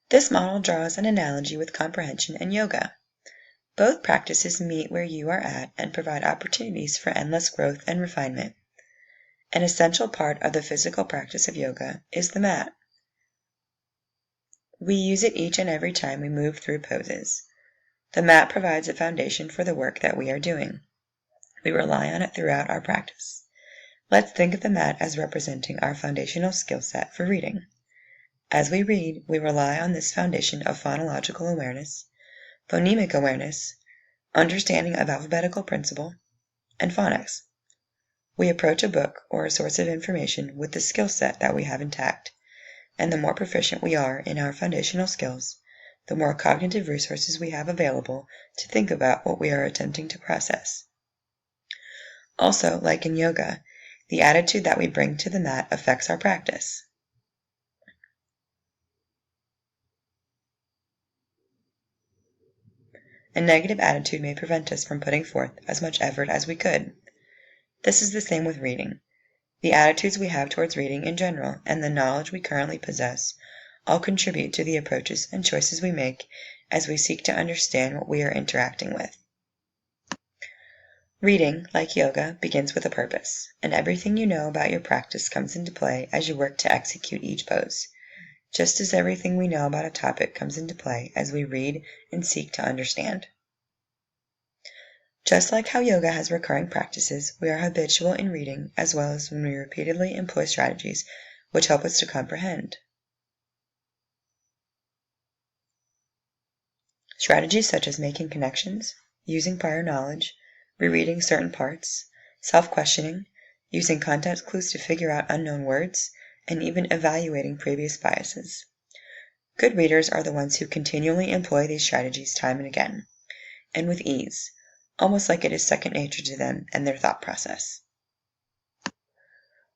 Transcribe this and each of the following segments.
This model draws an analogy with comprehension and yoga. Both practices meet where you are at and provide opportunities for endless growth and refinement. An essential part of the physical practice of yoga is the mat. We use it each and every time we move through poses. The mat provides a foundation for the work that we are doing. We rely on it throughout our practice. Let's think of the mat as representing our foundational skill set for reading. As we read, we rely on this foundation of phonological awareness, phonemic awareness, understanding of alphabetical principle, and phonics. We approach a book or a source of information with the skill set that we have intact, and the more proficient we are in our foundational skills, the more cognitive resources we have available to think about what we are attempting to process. Also, like in yoga, the attitude that we bring to the mat affects our practice. A negative attitude may prevent us from putting forth as much effort as we could. This is the same with reading. The attitudes we have towards reading in general and the knowledge we currently possess all contribute to the approaches and choices we make as we seek to understand what we are interacting with. Reading, like yoga, begins with a purpose, and everything you know about your practice comes into play as you work to execute each pose, just as everything we know about a topic comes into play as we read and seek to understand. Just like how yoga has recurring practices, we are habitual in reading as well as when we repeatedly employ strategies which help us to comprehend. Strategies such as making connections, using prior knowledge, rereading certain parts, self-questioning, using context clues to figure out unknown words, and even evaluating previous biases. Good readers are the ones who continually employ these strategies time and again, and with ease, almost like it is second nature to them and their thought process.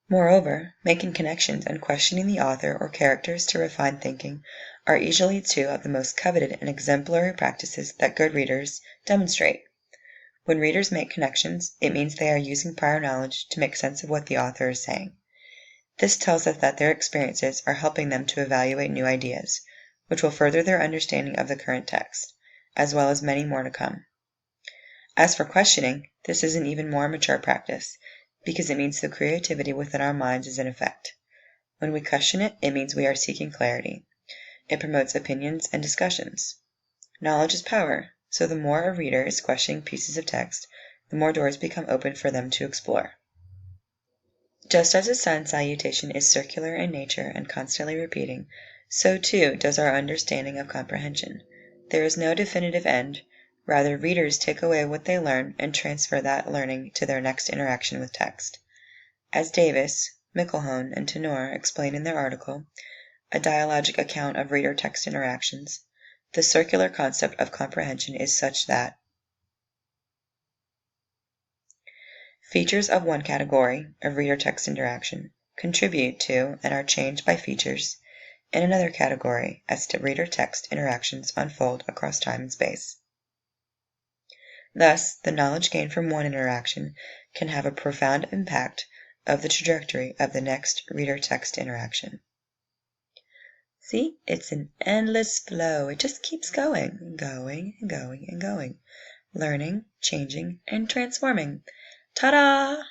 Moreover, making connections and questioning the author or characters to refine thinking are easily two of the most coveted and exemplary practices that good readers demonstrate. When readers make connections, it means they are using prior knowledge to make sense of what the author is saying. This tells us that their experiences are helping them to evaluate new ideas, which will further their understanding of the current text, as well as many more to come. As for questioning, this is an even more mature practice, because it means the creativity within our minds is in effect. When we question it, it means we are seeking clarity. It promotes opinions and discussions. Knowledge is power, so the more a reader is questioning pieces of text, the more doors become open for them to explore. Just as a sun salutation is circular in nature and constantly repeating, so too does our understanding of comprehension. There is no definitive end. Rather, readers take away what they learn and transfer that learning to their next interaction with text. As Davis, McElhone, and Tenor explain in their article, A Dialogic Account of Reader-Text Interactions, the circular concept of comprehension is such that features of one category of reader-text interaction contribute to and are changed by features in another category as reader-text interactions unfold across time and space. Thus, the knowledge gained from one interaction can have a profound impact of the trajectory of the next reader-text interaction. See, it's an endless flow. It just keeps going, and going, and going, and going. Learning, changing, and transforming. Ta-da!